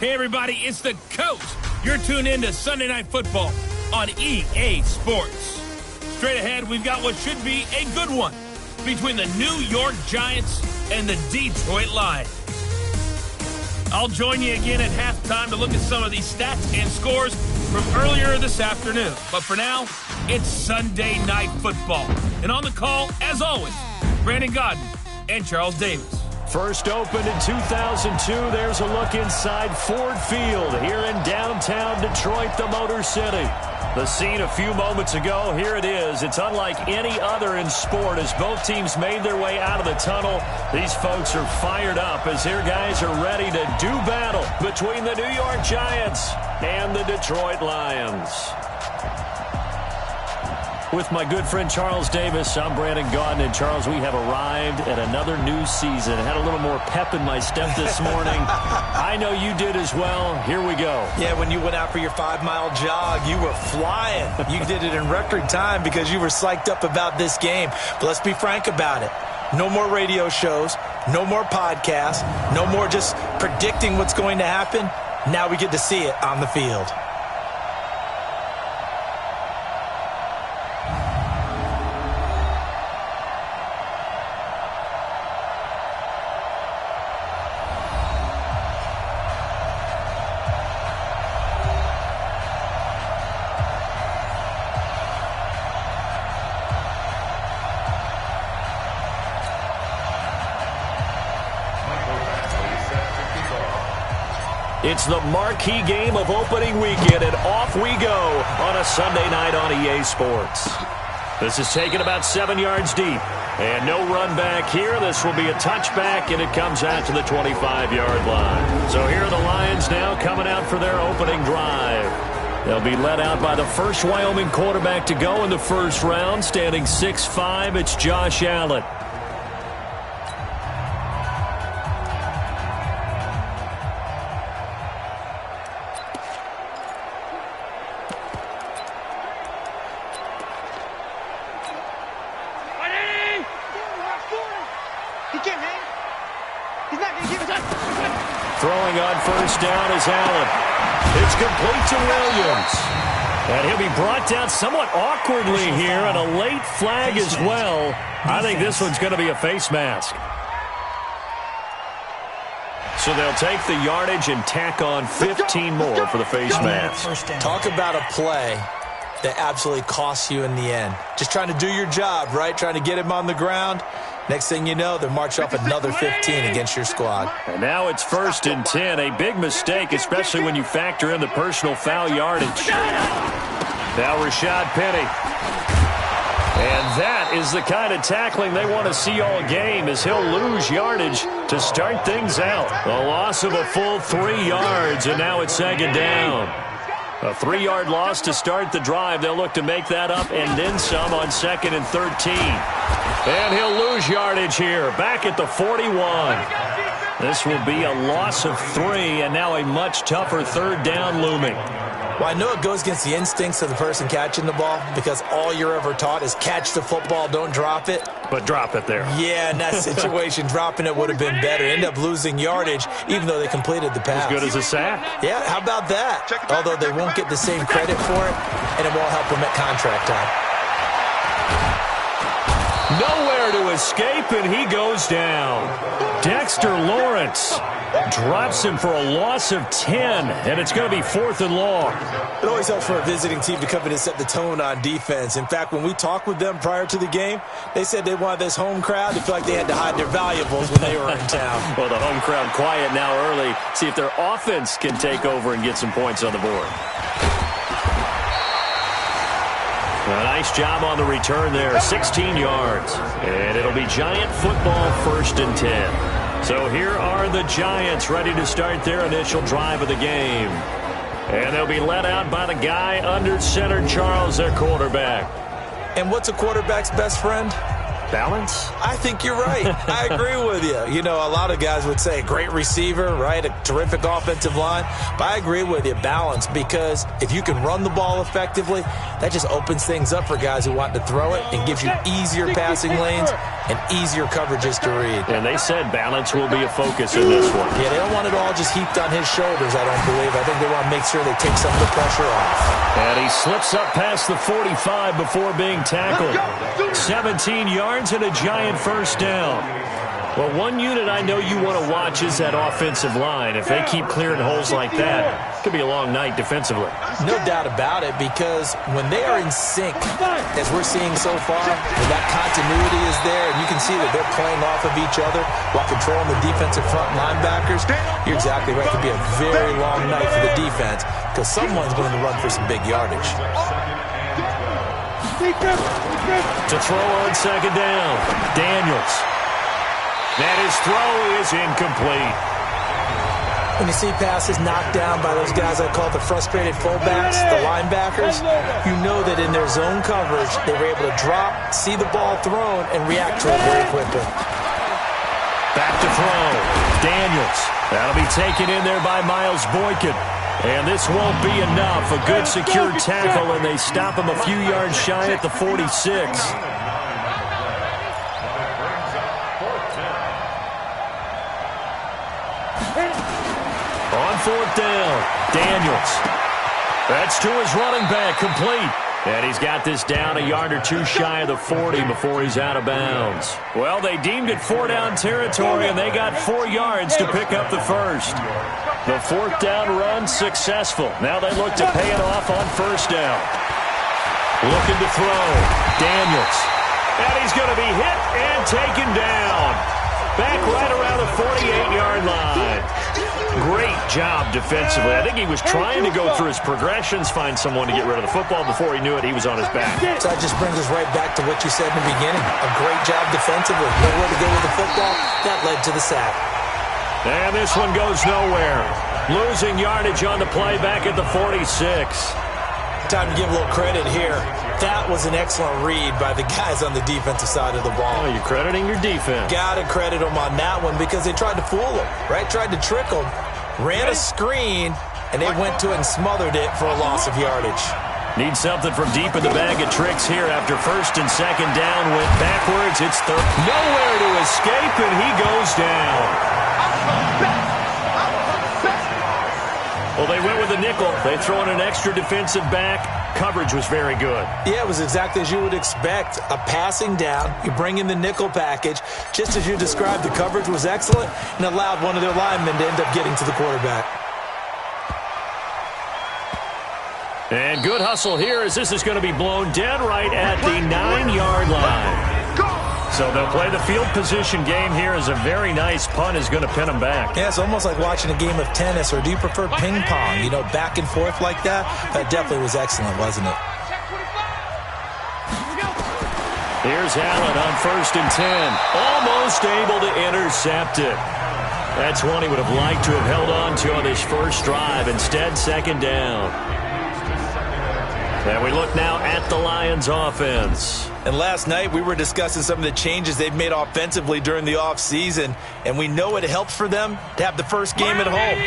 Hey, everybody, it's the Coach. You're tuned in to Sunday Night Football on EA Sports. Straight ahead, we've got what should be a good one between the New York Giants and the Detroit Lions. I'll join you again at halftime to look at some of these stats and scores from earlier this afternoon. But for now, it's Sunday Night Football. And on the call, as always, Brandon Godden and Charles Davis. First opened in 2002, there's a look inside Ford Field here in downtown Detroit, the Motor City. The scene a few moments ago, here it is. It's unlike any other in sport as both teams made their way out of the tunnel. These folks are fired up as their guys are ready to do battle between the New York Giants and the Detroit Lions. With my good friend Charles Davis, I'm Brandon Godden. And Charles, we have arrived at another new season. I had a little more pep in my step this morning. I know you did as well. Here we go. Yeah, when you went out for your 5-mile jog, you were flying. You did it in record time because you were psyched up about this game. But let's be frank about it. No more radio shows, no more podcasts, no more just predicting what's going to happen. Now we get to see it on the field. It's the marquee game of opening weekend, and off we go on a Sunday night on EA Sports. This is taken about 7 yards deep, and no run back here. This will be a touchback, and it comes out to the 25-yard line. So here are the Lions now coming out for their opening drive. They'll be led out by the first Wyoming quarterback to go in the first round, standing 6'5". It's Josh Allen. Throwing on first down is Allen. It's complete to Williams. And he'll be brought down somewhat awkwardly here, and a late flag as well. I think this one's going to be a face mask. So they'll take the yardage and tack on 15 more for the face mask. Talk about a play that absolutely costs you in the end. Just trying to do your job, right? Trying to get him on the ground. Next thing you know, they're marching off another 15 against your squad. And now it's 1st and 10. A big mistake, especially when you factor in the personal foul yardage. Now Rashad Penny. And that is the kind of tackling they want to see all game, as he'll lose yardage to start things out. A loss of a full 3 yards, and now it's 2nd down. A 3-yard loss to start the drive. They'll look to make that up and then some on 2nd and 13. And he'll lose yardage here, back at the 41. This will be a loss of 3, and now a much tougher 3rd down looming. Well, I know it goes against the instincts of the person catching the ball, because all you're ever taught is catch the football, don't drop it. But drop it there. Yeah, in that situation, dropping it would have been better. End up losing yardage, even though they completed the pass. As good as a sack. Yeah, how about that? Although they won't get the same credit for it, and it won't help them at contract time. Nowhere to escape, and he goes down. Dexter Lawrence drops him for a loss of 10, and it's going to be 4th and long. It always helps for a visiting team to come in and set the tone on defense. In fact, when we talked with them prior to the game, they said they wanted this home crowd to feel like they had to hide their valuables when they were in town. Well, the home crowd quiet now early. See if their offense can take over and get some points on the board. A nice job on the return there, 16 yards. And it'll be Giant football, 1st and 10. So here are the Giants ready to start their initial drive of the game. And they'll be led out by the guy under center, Charles, their quarterback. And what's a quarterback's best friend? Balance? I think you're right. I agree with you. You know, a lot of guys would say great receiver, right? A terrific offensive line. But I agree with you, balance, because if you can run the ball effectively, That just opens things up for guys who want to throw it and gives you easier passing lanes and easier coverages to read. And they said balance will be a focus in this one. Yeah, they don't want it all just heaped on his shoulders, I don't believe. I think they want to make sure they take some of the pressure off. And he slips up past the 45 before being tackled. 17 yards and a giant first down. Well, one unit I know you want to watch is that offensive line. If they keep clearing holes like that, it could be a long night defensively. No doubt about it, because when they are in sync, as we're seeing so far, when that continuity is there, and you can see that they're playing off of each other while controlling the defensive front linebackers, you're exactly right. It could be a very long night for the defense because someone's going to run for some big yardage. To throw on second down, Daniels. And his throw is incomplete. When you see passes knocked down by those guys I call the frustrated fullbacks, the linebackers, you know that in their zone coverage, they were able to drop, see the ball thrown, and react to it very quickly. Back to throw. Daniels. That'll be taken in there by Miles Boykin. And this won't be enough. A good secure tackle, and they stop him a few yards shy at the 46. On fourth down, Daniels. That's to his running back, complete. And he's got this down a yard or two shy of the 40 before he's out of bounds. Well, they deemed it four-down territory, and they got 4 yards to pick up the first. The fourth down run successful. Now they look to pay it off on first down. Looking to throw. Daniels. And he's going to be hit and taken down. Back right around the 48-yard line. Great job defensively. I think he was trying to go through his progressions, find someone to get rid of the football. Before he knew it, he was on his back. So that just brings us right back to what you said in the beginning. A great job defensively. Nowhere to go with the football. That led to the sack. And this one goes nowhere. Losing yardage on the play back at the 46. Time to give a little credit here. That was an excellent read by the guys on the defensive side of the ball. Oh, you're crediting your defense. Got to credit them on that one because they tried to fool them, right? Tried to trick them. Ran a screen, and they went to it and smothered it for a loss of yardage. Need something from deep in the bag of tricks here after first and second down. Went backwards. It's third. Nowhere to escape, and he goes down. Well, they went with a nickel. They throw in an extra defensive back. Coverage was very good. Yeah, it was exactly as you would expect. A passing down. You bring in the nickel package. Just as you described, the coverage was excellent and allowed one of their linemen to end up getting to the quarterback. And good hustle here as this is going to be blown dead right at the 9-yard line. So they'll play the field position game here as a very nice punt is going to pin them back. Yeah, it's almost like watching a game of tennis, or do you prefer ping pong? You know, back and forth like that? That definitely was excellent, wasn't it? Here's Allen on first and 10. Almost able to intercept it. That's one he would have liked to have held on to on his first drive. Instead, second down. And we look now at the Lions offense. And last night we were discussing some of the changes they've made offensively during the offseason, and we know it helps for them to have the first game at home.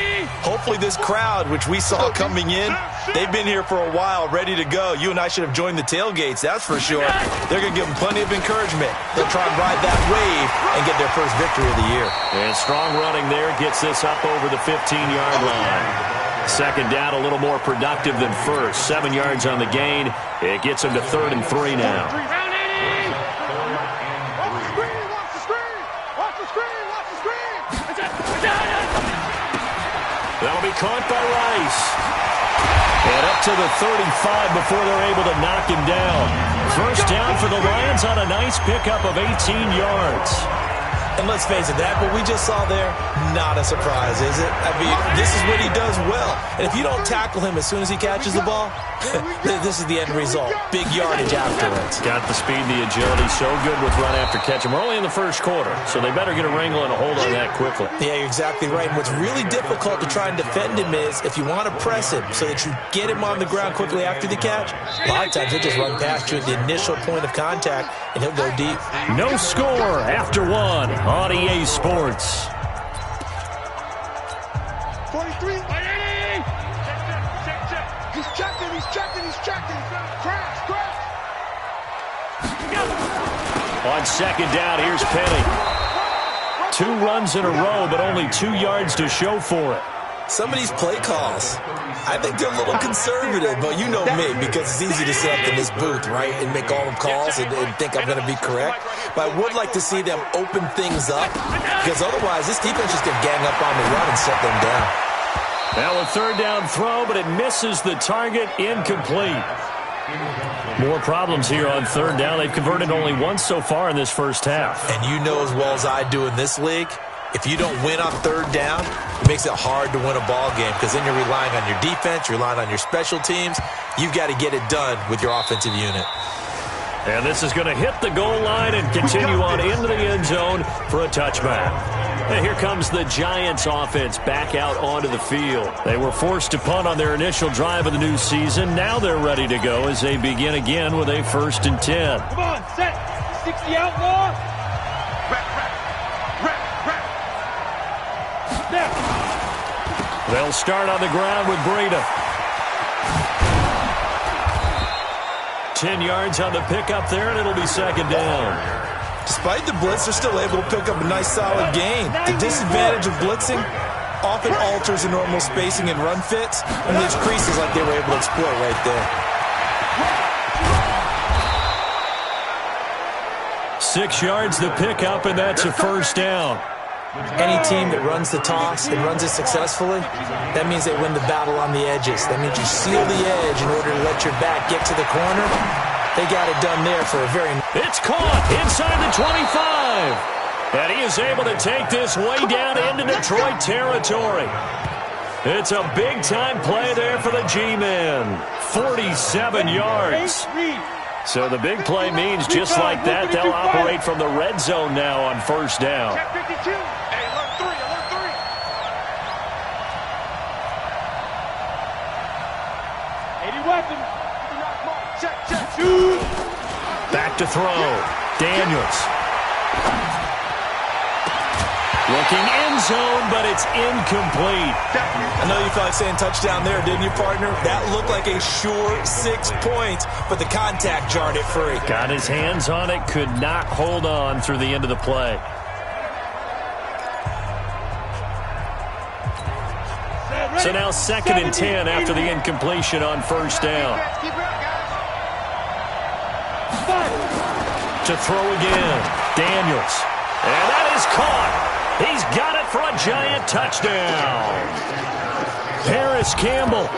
Hopefully this crowd, which we saw coming in, they've been here for a while, ready to go. You and I should have joined the tailgates, that's for sure. They're going to give them plenty of encouragement. They'll try and ride that wave and get their first victory of the year. And strong running there gets this up over the 15-yard line. Second down, a little more productive than first. 7 yards on the gain. It gets them to 3rd and 3 now. That'll be caught by Rice. And up to the 35 before they're able to knock him down. First down for the Lions on a nice pickup of 18 yards. And let's face it, that what we just saw there, not a surprise, is it? I mean, this is what he does well. And if you don't tackle him as soon as he catches the ball, this is the end result. Big yardage afterwards. Got the speed, the agility, so good with run after catch. And we're only in the first quarter, so they better get a wrangle and a hold on that quickly. Yeah, you're exactly right. And what's really difficult to try and defend him is if you want to press him so that you get him on the ground quickly after the catch, a lot of times he'll just run past you at the initial point of contact, and he'll go deep. No score after one on EA Sports. 43. He's checking. Crap. On second down, here's Penny. 2 runs in a row, but only 2 yards to show for it. Some of these play calls, I think they're a little conservative, but you know me, because it's easy to sit up in this booth, right, and make all the calls and think I'm going to be correct. But I would like to see them open things up, because otherwise this defense just going to gang up on the run and set them down. Now a third down throw, but it misses the target, incomplete. More problems here on third down. They've converted only once so far in this first half. And you know as well as I do in this league, if you don't win on third down, it makes it hard to win a ball game because then you're relying on your defense, you're relying on your special teams. You've got to get it done with your offensive unit. And this is going to hit the goal line and continue on into the end zone for a touchback. And here comes the Giants offense back out onto the field. They were forced to punt on their initial drive of the new season. Now they're ready to go as they begin again with a 1st and 10. Come on, set. 60 outlaw. They'll start on the ground with Breida. 10 yards on the pickup there, and it'll be second down. Despite the blitz, they're still able to pick up a nice, solid gain. The disadvantage of blitzing often alters the normal spacing and run fits, and these creases like they were able to exploit right there. 6 yards the pickup, and that's a first down. Any team that runs the toss and runs it successfully, that means they win the battle on the edges. That means you seal the edge in order to let your back get to the corner. They got it done there for a very... It's caught inside the 25. And he is able to take this way down into Detroit territory. It's a big-time play there for the G-men. 47 yards. So the big play means just like that, they'll operate from the red zone now on first down. Back to throw. Daniels. Looking end zone, but it's incomplete. I know you felt like saying touchdown there, didn't you, partner? That looked like a sure 6 points, but the contact jarred it free. Got his hands on it, could not hold on through the end of the play. So now 2nd and 10 after the incompletion on first down. To throw again. Daniels. And that is caught. He's got it for a Giant touchdown. Paris Campbell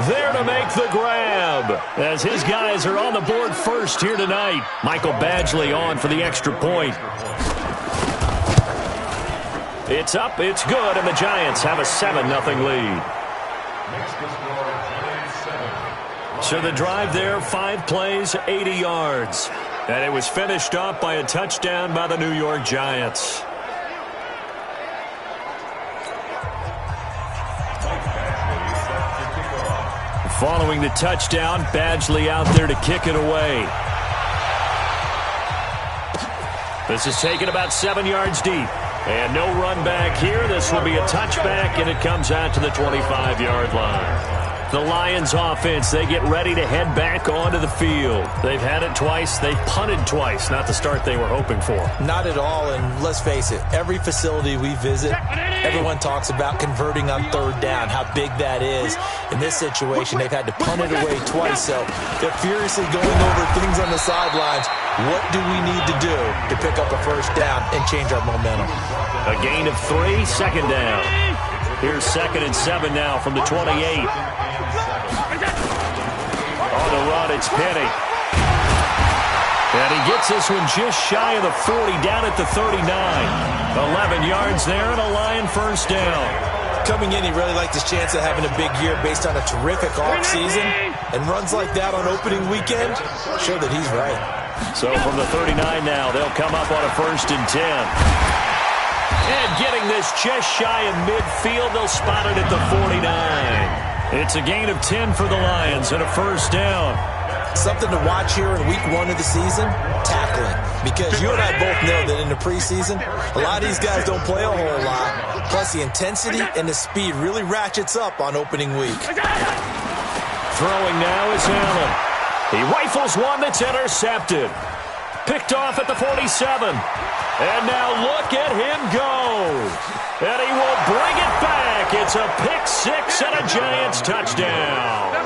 there to make the grab as his guys are on the board first here tonight. Michael Badgley on for the extra point. It's up, it's good, and the Giants have a 7-0 lead. So the drive there, 5 plays, 80 yards. And it was finished off by a touchdown by the New York Giants. Following the touchdown, Badgley out there to kick it away. This is taken about 7 yards deep. And no run back here. This will be a touchback, and it comes out to the 25-yard line. The Lions offense, they get ready to head back onto the field. They've had it twice. They've punted twice. Not the start they were hoping for. Not at all, and let's face it, every facility we visit, everyone talks about converting on third down, how big that is. In this situation, they've had to punt it away twice, so they're furiously going over things on the sidelines. What do we need to do to pick up a first down and change our momentum? A gain of 3, second down. Here's 2nd and 7 now from the 28. On the run, it's Penny. And he gets this one just shy of the 40, down at the 39. 11 yards there and a Lion first down. Coming in, he really liked his chance of having a big year based on a terrific offseason. And runs like that on opening weekend show that he's right. So from the 39 now, they'll come up on a 1st and 10. And getting this just shy of midfield, they'll spot it at the 49. It's a gain of 10 for the Lions and a first down. Something to watch here in week 1 of the season, tackling. Because you and I both know that in the preseason, a lot of these guys don't play a whole lot. Plus the intensity and the speed really ratchets up on opening week. Throwing now is Allen. He rifles one that's intercepted. Picked off at the 47. And now look at him go. And he will bring it back. It's a pick six and a Giants touchdown.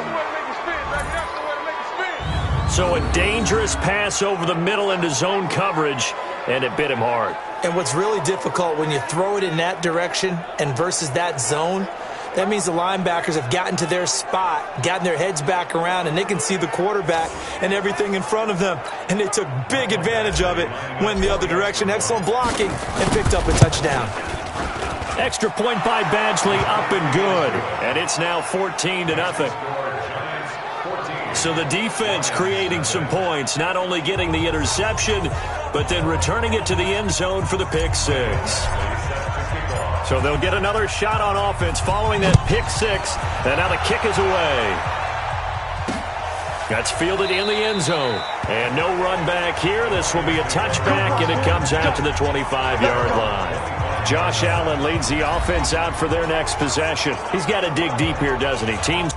So a dangerous pass over the middle into zone coverage, and it bit him hard. And what's really difficult when you throw it in that direction and versus that zone, that means the linebackers have gotten to their spot, gotten their heads back around, and they can see the quarterback and everything in front of them. And they took big advantage of it, went the other direction, excellent blocking, and picked up a touchdown. Extra point by Badgley, up and good. And it's now 14-0. So the defense creating some points, not only getting the interception, but then returning it to the end zone for the pick six. So they'll get another shot on offense following that pick six, and now the kick is away. That's fielded in the end zone. And no run back here. This will be a touchback, and it comes out to the 25-yard line. Josh Allen leads the offense out for their next possession. He's got to dig deep here, doesn't he? Teams.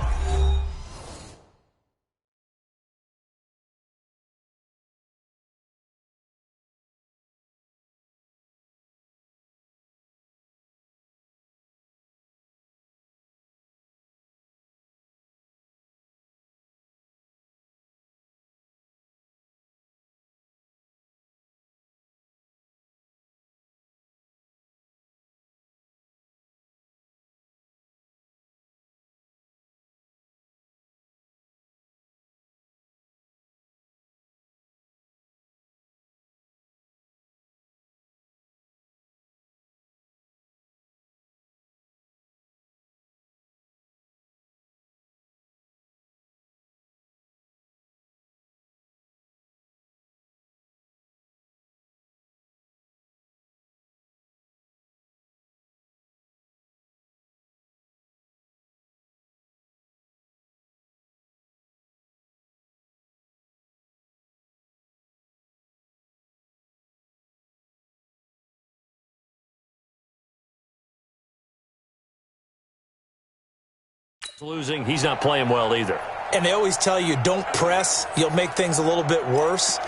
Losing, he's not playing well either. And they always tell you, don't press. You'll make things a little bit worse.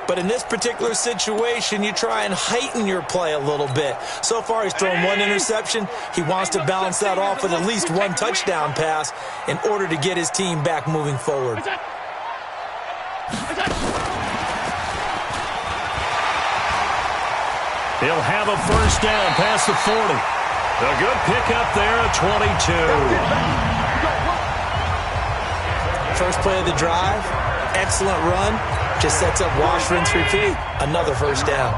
But in this particular situation, you try and heighten your play a little bit. So far, he's thrown one interception. He wants to balance that off with at least one touchdown pass in order to get his team back moving forward. He'll have a first down past the 40. A good pickup there at 22. First play of the drive, excellent run, just sets up wash, rinse, repeat. Another first down.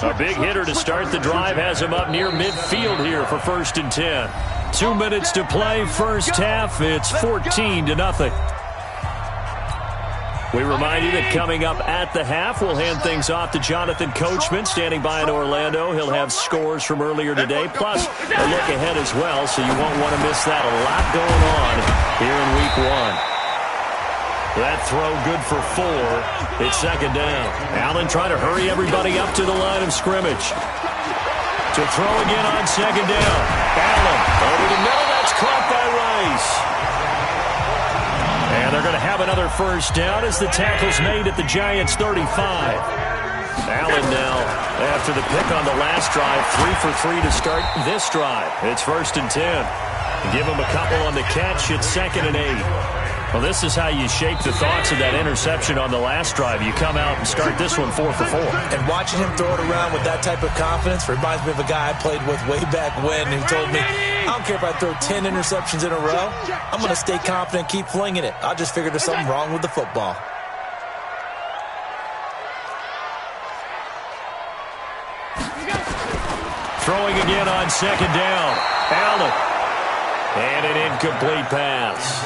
A big hitter to start the drive has him up near midfield here for 1st and 10. 2 minutes to play, first half. It's 14-0. We remind you that coming up at the half, we'll hand things off to Jonathan Coachman, standing by in Orlando. He'll have scores from earlier today, plus a look ahead as well, so you won't want to miss that. A lot going on here in Week 1. That throw good for 4. It's second down. Allen trying to hurry everybody up to the line of scrimmage. To throw again on second down. Allen over the middle. That's caught by Rice. And they're going to have another first down as the tackle's made at the Giants' 35. Allen now, after the pick on the last drive, 3 for 3 to start this drive. It's 1st and 10. Give him a couple on the catch. It's 2nd and 8. Well, this is how you shake the thoughts of that interception on the last drive. You come out and start this one 4 for 4. And watching him throw it around with that type of confidence reminds me of a guy I played with way back when who told me, I don't care if I throw 10 interceptions in a row. I'm going to stay confident, keep flinging it. I just figured there's something wrong with the football. Throwing again on second down. Allen. And an incomplete pass.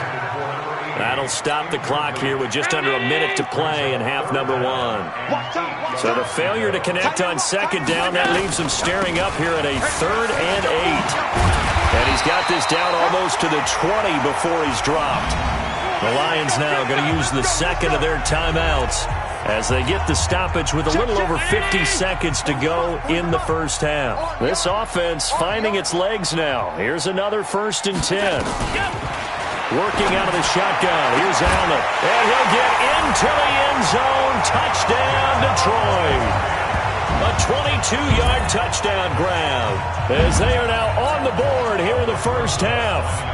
That'll stop the clock here with just under a minute to play in half number 1. So the failure to connect on second down, that leaves him staring up here at a 3rd and 8. And he's got this down almost to the 20 before he's dropped. The Lions now going to use the second of their timeouts as they get the stoppage with a little over 50 seconds to go in the first half. This offense finding its legs now. Here's another 1st and 10. Working out of the shotgun. Here's Allen. And he'll get into the end end zone. Touchdown, Detroit. A 22-yard touchdown grab as they are now on the board here in the first half.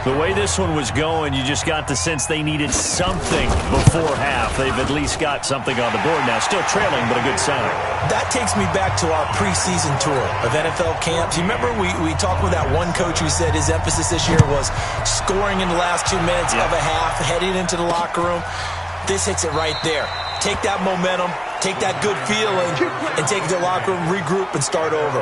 The way this one was going, you just got the sense they needed something before half. They've at least got something on the board now. Still trailing, but a good sign. That takes me back to our preseason tour of NFL camps. You remember we talked with that one coach who said his emphasis this year was scoring in the last 2 minutes of a half, heading into the locker room. This hits it right there. Take that momentum, take that good feeling, and take it to the locker room, regroup, and start over.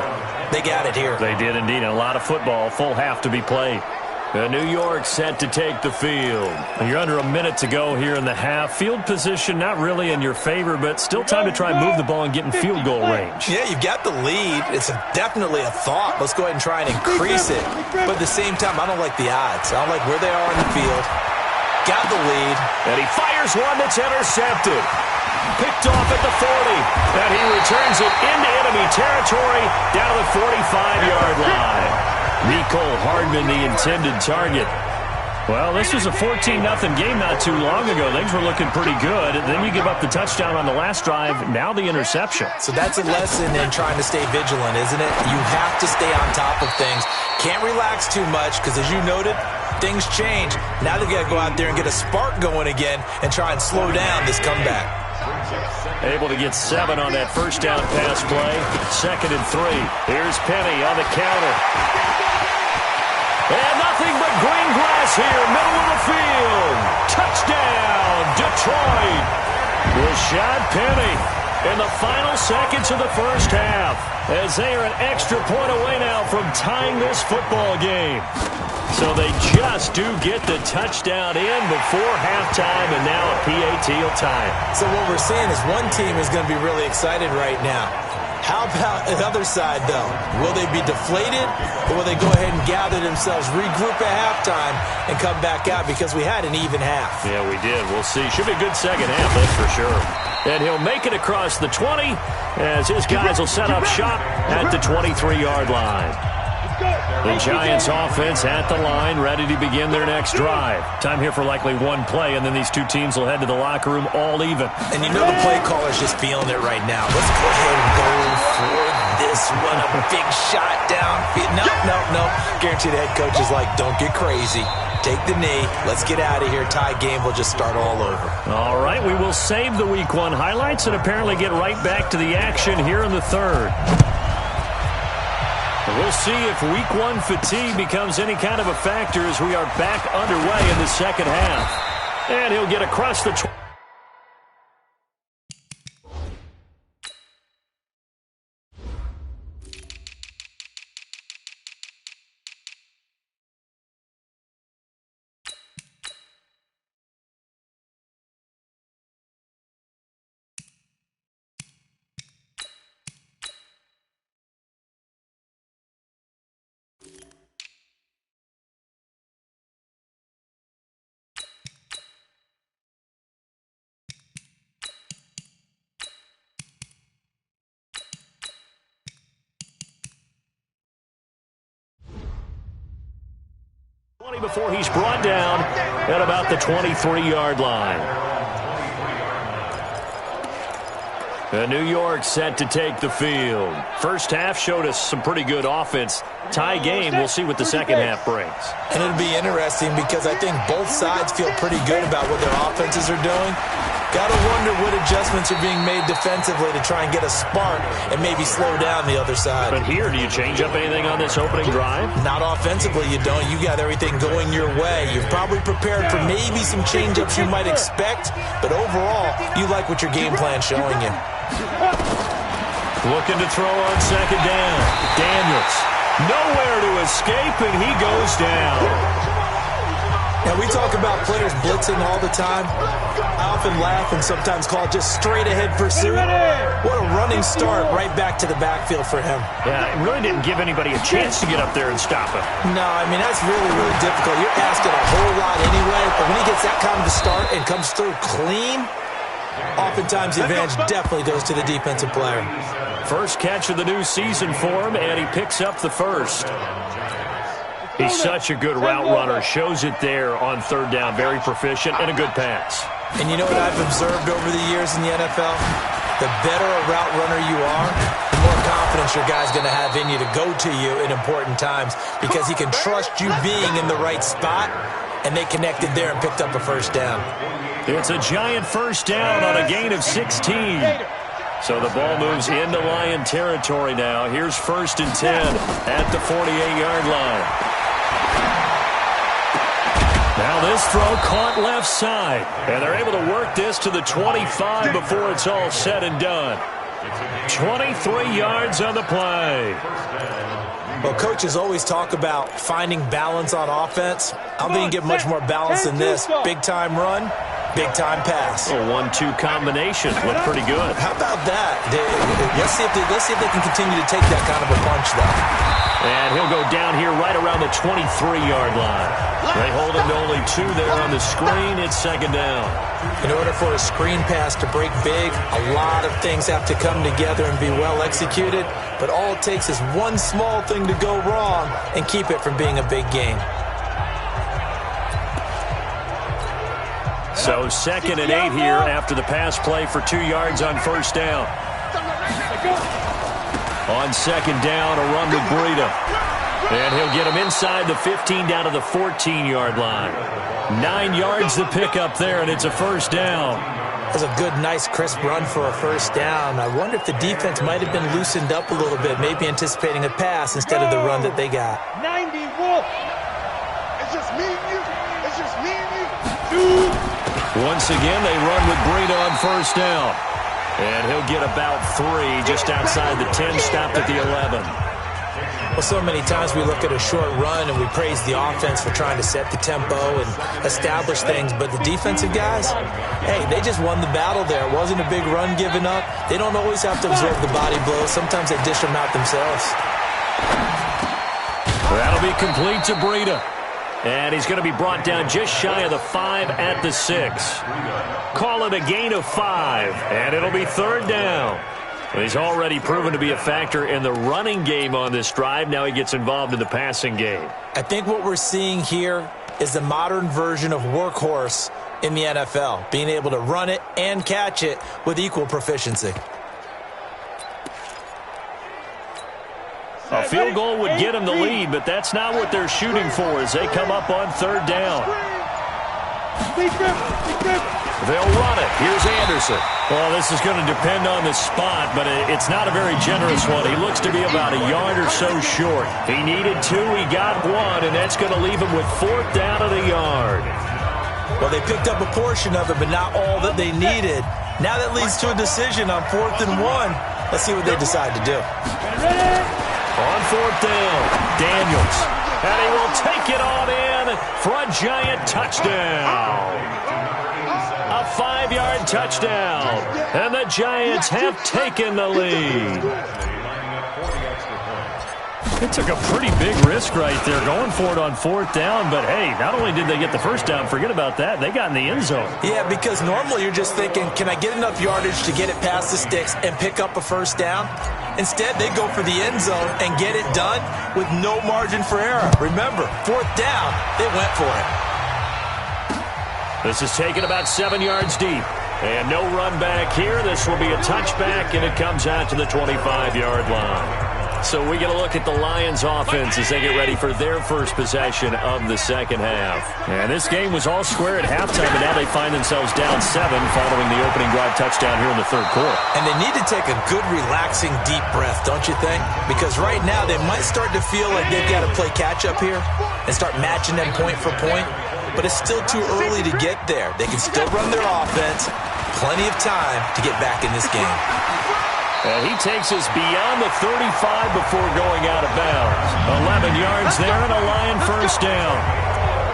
They got it here. They did indeed. And a lot of football, full half to be played. New York set to take the field. You're under a minute to go here in the half. Field position not really in your favor, but still time to try and move the ball and get in field goal range. Yeah, you've got the lead. It's definitely a thought. Let's go ahead and try and increase it. But at the same time, I don't like the odds. I don't like where they are in the field. Got the lead. And he fires one that's intercepted. Picked off at the 40. And he returns it into enemy territory down to the 45-yard line. Nicole Hardman, the intended target. Well, this was a 14-0 game not too long ago. Things were looking pretty good. And then you give up the touchdown on the last drive. Now the interception. So that's a lesson in trying to stay vigilant, isn't it? You have to stay on top of things. Can't relax too much because, as you noted, things change. Now they've got to go out there and get a spark going again and try and slow down this comeback. Able to get 7 on that first down pass play. 2nd and 3. Here's Penny on the counter. And nothing but green grass here, middle of the field. Touchdown, Detroit. Rashad Penny in the final seconds of the first half as they are an extra point away now from tying this football game. So they just do get the touchdown in before halftime, and now a PAT will tie it. So what we're seeing is one team is going to be really excited right now. How about the other side, though? Will they be deflated, or will they go ahead and gather themselves, regroup at halftime, and come back out because we had an even half? Yeah, we did. We'll see. Should be a good second half, that's for sure. And he'll make it across the 20 as his guys will set up shop at the 23-yard line. The Giants offense at the line, ready to begin their next drive. Time here for likely one play, and then these two teams will head to the locker room all even. And you know the play caller's just feeling it right now. Let's go ahead and go for this one. A big shot downfield. No. Guarantee the head coach is like, don't get crazy. Take the knee. Let's get out of here. Tie game will just start all over. All right, we will save the Week 1 highlights and apparently get right back to the action here in the third. We'll see if Week 1 fatigue becomes any kind of a factor as we are back underway in the second half. And he'll get across the 20. Before he's brought down at about the 23-yard line. New York set to take the field. First half showed us some pretty good offense. Tie game, we'll see what the second half brings. And it'll be interesting because I think both sides feel pretty good about what their offenses are doing. Got to wonder what adjustments are being made defensively to try and get a spark and maybe slow down the other side. But here, do you change up anything on this opening drive? Not offensively, you don't. You got everything going your way. You've probably prepared for maybe some change-ups you might expect, but overall, you like what your game plan's showing you. Looking to throw on second down. Daniels, nowhere to escape, and he goes down. Now, we talk about players blitzing all the time. I often laugh and sometimes call it just straight-ahead pursuit. What a running start right back to the backfield for him. Yeah, it really didn't give anybody a chance to get up there and stop him. No, I mean, that's really, really difficult. You're asking a whole lot anyway, but when he gets that kind of a start and comes through clean, oftentimes the advantage definitely goes to the defensive player. First catch of the new season for him, and he picks up the first. He's such a good route runner. Shows it there on third down. Very proficient and a good pass. And you know what I've observed over the years in the NFL? The better a route runner you are, the more confidence your guy's going to have in you to go to you in important times because he can trust you being in the right spot, and they connected there and picked up a first down. It's a giant first down on a gain of 16. So the ball moves into Lion territory now. Here's 1st and 10 at the 48-yard line. Now this throw caught left side, and they're able to work this to the 25 before it's all said and done. 23 yards on the play. Well, coaches always talk about finding balance on offense. I don't think you get much more balance than this. Big-time run, big-time pass. A 1-2 combination. Looked pretty good. How about that? Let's see if they can continue to take that kind of a punch, though. And he'll go down here right around the 23-yard line. They hold him to only 2 there on the screen. It's 2nd down. In order for a screen pass to break big, a lot of things have to come together and be well executed. But all it takes is one small thing to go wrong and keep it from being a big game. So 2nd and 8 here after the pass play for 2 yards on 1st down. On 2nd down, a run with Breida. And he'll get him inside the 15 down to the 14-yard line. 9 yards to pick up there, and it's a first down. That's a good, nice, crisp run for a first down. I wonder if the defense might have been loosened up a little bit, maybe anticipating a pass instead of the run that they got. 90 Wolf. It's just me and you. It's just me and you. Once again, they run with Breida on first down. And he'll get about 3 just outside the 10, stopped at the 11. Well, so many times we look at a short run and we praise the offense for trying to set the tempo and establish things. But the defensive guys, hey, they just won the battle there. It wasn't a big run given up. They don't always have to absorb the body blows. Sometimes they dish them out themselves. That'll be complete to Breida. And he's going to be brought down just shy of the 5 at the 6. Call it a gain of 5, and it'll be 3rd down. He's already proven to be a factor in the running game on this drive. Now he gets involved in the passing game. I think what we're seeing here is the modern version of workhorse in the NFL, being able to run it and catch it with equal proficiency. A field goal would get them the lead, but that's not what they're shooting for as they come up on 3rd down. They'll run it. Here's Anderson. Well, this is going to depend on the spot, but it's not a very generous one. He looks to be about a yard or so short. He needed 2, he got 1, and that's going to leave him with 4th down of the yard. Well, they picked up a portion of it, but not all that they needed. Now that leads to a decision on 4th and 1. Let's see what they decide to do. On 4th down, Daniels. And he will take it on in for a giant touchdown. A 5-yard touchdown. And the Giants have taken the lead. It took a pretty big risk right there going for it on 4th down. But, hey, not only did they get the first down, forget about that, they got in the end zone. Yeah, because normally you're just thinking, can I get enough yardage to get it past the sticks and pick up a first down? Instead, they go for the end zone and get it done with no margin for error. Remember, 4th down, they went for it. This is taken about 7 yards deep. And no run back here. This will be a touchback, and it comes out to the 25-yard line. So we get a look at the Lions offense as they get ready for their first possession of the second half. And this game was all square at halftime, and now they find themselves down 7 following the opening drive touchdown here in the 3rd quarter. And they need to take a good, relaxing, deep breath, don't you think? Because right now they might start to feel like they've got to play catch-up here and start matching them point for point. But it's still too early to get there. They can still run their offense. Plenty of time to get back in this game. And he takes us beyond the 35 before going out of bounds. 11 yards there and a Lion first down.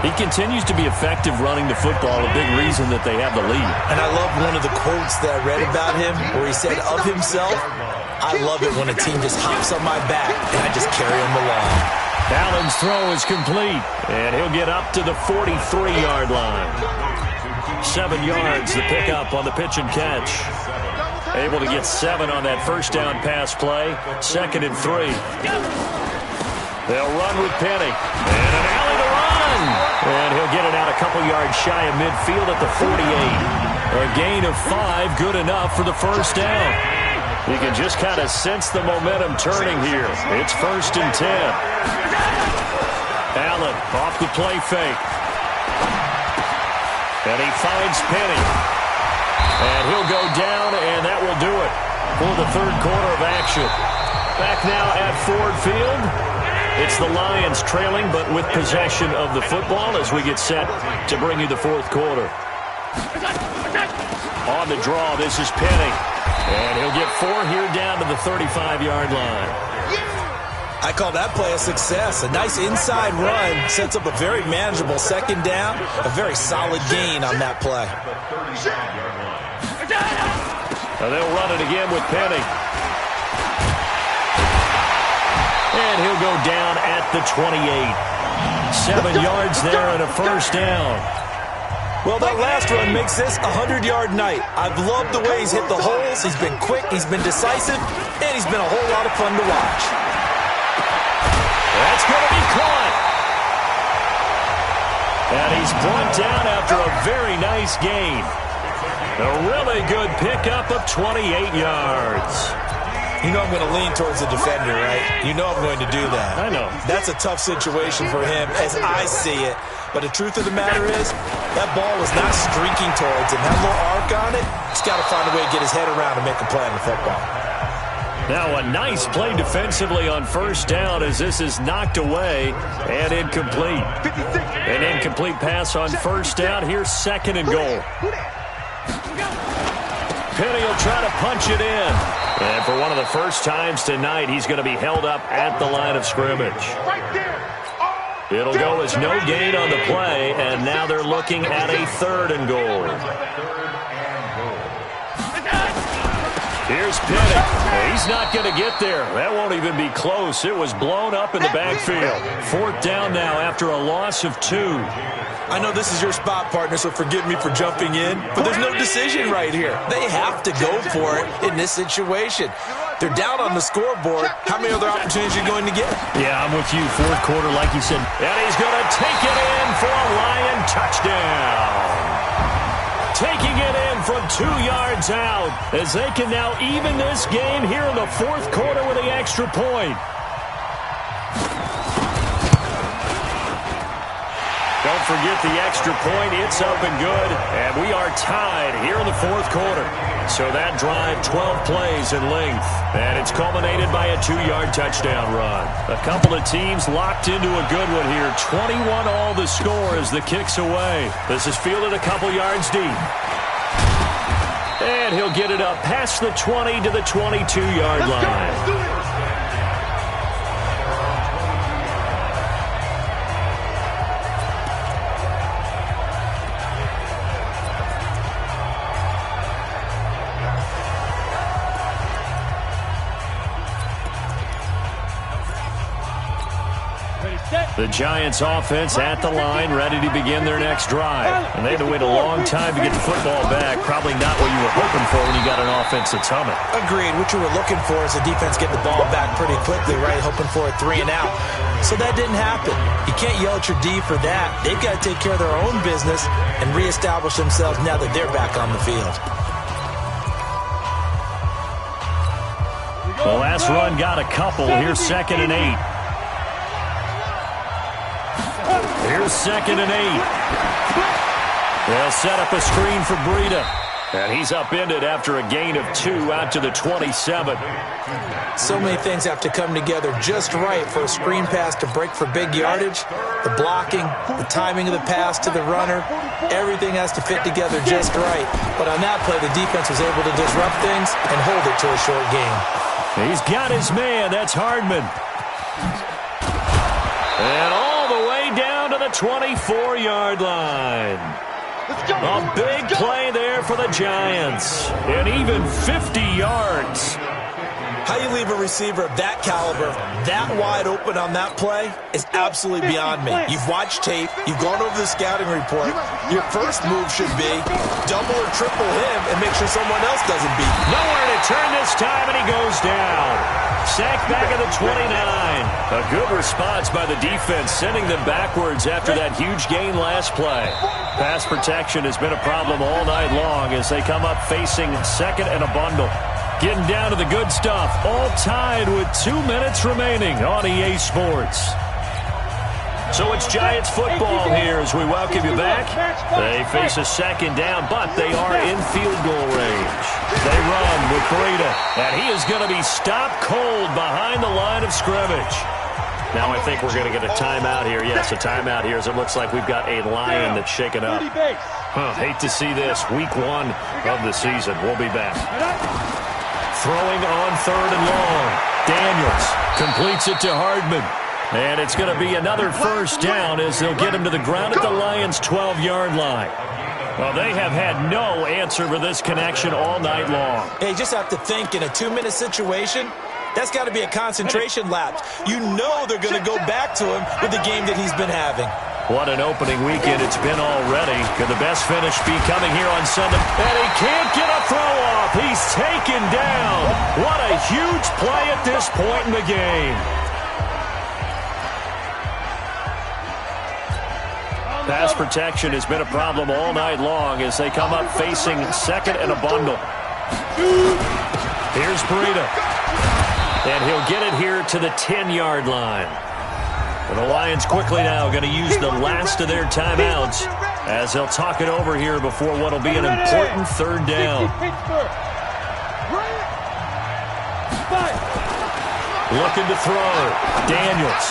He continues to be effective running the football, a big reason that they have the lead. And I love one of the quotes that I read about him where he said of himself, I love it when a team just hops on my back and I just carry them along. Allen's throw is complete, and he'll get up to the 43-yard line. 7 yards to pick up on the pitch and catch. Able to get 7 on that first down pass play. 2nd and 3. They'll run with Penny. And an alley to run. And he'll get it out a couple yards shy of midfield at the 48. A gain of 5, good enough for the first down. You can just kind of sense the momentum turning here. It's 1st and 10. Allen off the play fake. And he finds Penny. And he'll go down, and that will do it for the third quarter of action. Back now at Ford Field. It's the Lions trailing, but with possession of the football as we get set to bring you the fourth quarter. On the draw, this is Penny. And he'll get 4 here down to the 35-yard line. I call that play a success. A nice inside run sets up a very manageable second down. A very solid gain on that play. Now they'll run it again with Penny. And he'll go down at the 28. 7 yards there and a first down. Well, that last run makes this a 100-yard night. I've loved the way he's hit the holes. He's been quick, he's been decisive, and he's been a whole lot of fun to watch. That's going to be caught. And he's brought down after a very nice gain. A really good pickup of 28 yards. You know I'm going to lean towards the defender, right? You know I'm going to do that. I know. That's a tough situation for him as I see it. But the truth of the matter is, that ball was not streaking towards him. That little arc on it, he's got to find a way to get his head around and make a play on the football. Now a nice play defensively on first down as this is knocked away and incomplete. An incomplete pass on first down. Here's 2nd and goal. Penny will try to punch it in. And for one of the first times tonight, he's going to be held up at the line of scrimmage. It'll go as no gain on the play, and now they're looking at a 3rd and goal. Here's Penny. He's not going to get there. That won't even be close. It was blown up in the backfield. 4th down now after a loss of 2. I know this is your spot, partner, so forgive me for jumping in, but there's no decision right here. They have to go for it in this situation. They're down on the scoreboard. How many other opportunities are you going to get? Yeah, I'm with you. 4th quarter, like you said. And he's going to take it in for a Lion touchdown. Taking it in from 2 yards out as they can now even this game here in the 4th quarter with the extra point. Don't forget the extra point. It's up and good. And we are tied here in the 4th quarter. So that drive, 12 plays in length. And it's culminated by a 2-yard touchdown run. A couple of teams locked into a good one here. 21 all the score as the kick's away. This is fielded a couple yards deep. And he'll get it up past the 20 to the 22-yard line. The Giants offense at the line, ready to begin their next drive. And they had to wait a long time to get the football back. Probably not what you were hoping for when you got an offense that's humming. Agreed. What you were looking for is the defense getting the ball back pretty quickly, right? Hoping for a 3 and out. So that didn't happen. You can't yell at your D for that. They've got to take care of their own business and reestablish themselves now that they're back on the field. The last run got a couple. Here's 2nd and 8. Here's 2nd and 8. They'll set up a screen for Breida. And he's upended after a gain of 2 out to the 27. So many things have to come together just right for a screen pass to break for big yardage. The blocking, the timing of the pass to the runner, everything has to fit together just right. But on that play, the defense was able to disrupt things and hold it to a short gain. He's got his man. That's Hardman. And all the way down to the 24-yard line. A big play there for the Giants. And even 50 yards. How you leave a receiver of that caliber, that wide open on that play is absolutely beyond me. You've watched tape. You've gone over the scouting report. Your first move should be double or triple him and make sure someone else doesn't beat him. Nowhere to turn this time, and he goes down. sacked back at the 29. A good response by the defense, sending them backwards after that huge gain last play. Pass protection has been a problem all night long as they come up facing second and a bundle. Getting down to the good stuff, all tied with 2 minutes remaining on EA Sports. So it's Giants football here as we welcome you back. They face a second down, but they are in field goal range. They run with Breida, and he is going to be stopped cold behind the line of scrimmage. Now I think we're going to get a timeout here. Yes, a timeout here as it looks like we've got a lion that's shaken up. Hate to see this. Week 1 of the season. We'll be back. Throwing on 3rd and long. Daniels completes it to Hardman. And it's going to be another first down as they'll get him to the ground at the Lions' 12-yard line. Well, they have had no answer for this connection all night long. Hey, you just have to think in a 2-minute situation, that's got to be a concentration lapse. You know they're going to go back to him with the game that he's been having. What an opening weekend it's been already. Could the best finish be coming here on Sunday? And he can't get a throw off. He's taken down. What a huge play at this point in the game. Pass protection has been a problem all night long as they come up facing second and a bundle. Here's Breida. And he'll get it here to the 10-yard line. And the Lions quickly now going to use the last of their timeouts as they'll talk it over here before what will be an important 3rd down. Looking to throw. Daniels.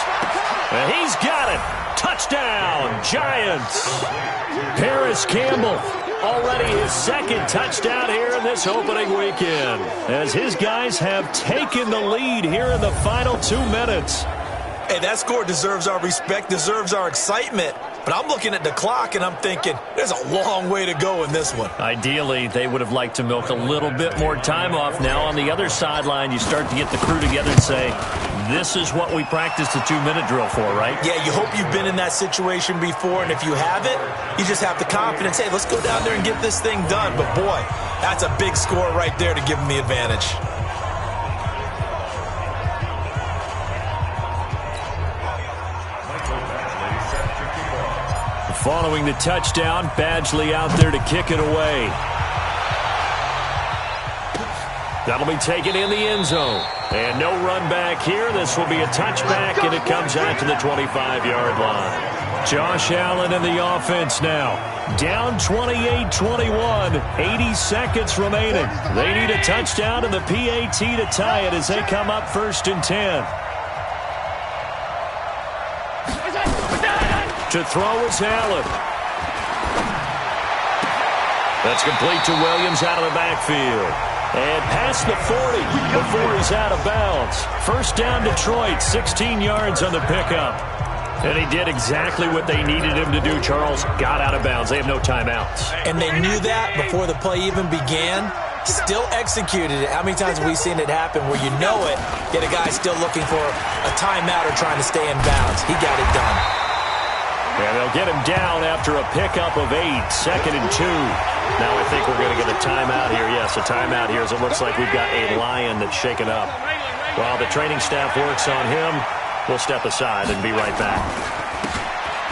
And he's got it. Touchdown, Giants. Paris Campbell, already his 2nd touchdown here in this opening weekend, as his guys have taken the lead here in the final 2 minutes. Hey, that score deserves our respect, deserves our excitement. But I'm looking at the clock, and I'm thinking there's a long way to go in this one. Ideally, they would have liked to milk a little bit more time off. Now, on the other sideline, you start to get the crew together and say, this is what we practiced the 2-minute drill for, right? Yeah, you hope you've been in that situation before, and if you haven't, you just have the confidence, hey, let's go down there and get this thing done. But, boy, that's a big score right there to give them the advantage. Following the touchdown, Badgley out there to kick it away. That'll be taken in the end zone. And no run back here. This will be a touchback, and it comes out to the 25-yard line. Josh Allen in the offense now. Down 28-21, 80 seconds remaining. They need a touchdown and the PAT to tie it as they come up 1st and 10. To throw is Allen. That's complete to Williams out of the backfield. And past the 40 before he's out of bounds. First down Detroit, 16 yards on the pickup. And he did exactly what they needed him to do, Charles. Got out of bounds. They have no timeouts. And they knew that before the play even began. Still executed it. How many times have we seen it happen where you know it, yet a guy still looking for a timeout or trying to stay in bounds? He got it done. And they'll get him down after a pickup of 8, 2nd and 2. Now I think we're going to get a timeout here. Yes, a timeout here as it looks like we've got a lion that's shaken up. While the training staff works on him, we'll step aside and be right back.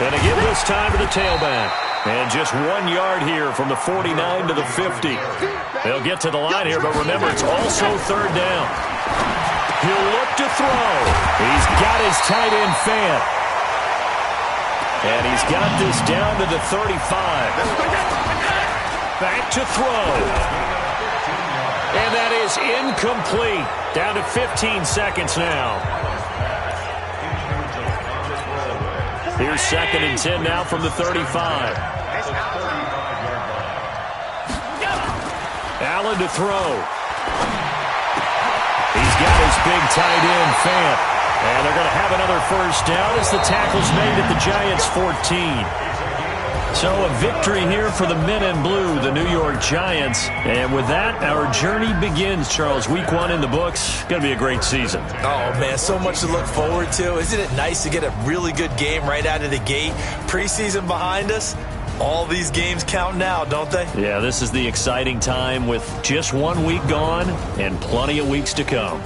And to give this time to the tailback. And just 1 yard here from the 49 to the 50. They'll get to the line here, but remember, it's also 3rd down. He'll look to throw. He's got his tight end Fant. And he's got this down to the 35. Back to throw. And that is incomplete. Down to 15 seconds now. Here's 2nd and 10 now from the 35. Allen to throw. He's got his big tight end, Fant. And they're going to have another first down as the tackle's made at the Giants' 14. So a victory here for the men in blue, the New York Giants. And with that, our journey begins, Charles. Week 1 in the books. Going to be a great season. Oh, man, so much to look forward to. Isn't it nice to get a really good game right out of the gate? Preseason behind us. All these games count now, don't they? Yeah, this is the exciting time with just 1 week gone and plenty of weeks to come.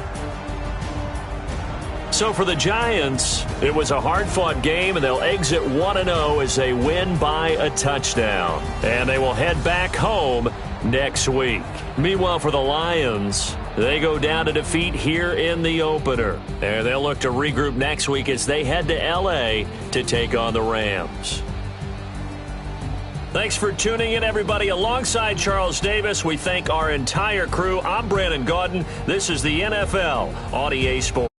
So for the Giants, it was a hard-fought game, and they'll exit 1-0 as they win by a touchdown. And they will head back home next week. Meanwhile, for the Lions, they go down to defeat here in the opener. And they'll look to regroup next week as they head to L.A. to take on the Rams. Thanks for tuning in, everybody. Alongside Charles Davis, we thank our entire crew. I'm Brandon Gaudin. This is the NFL on EA Sports.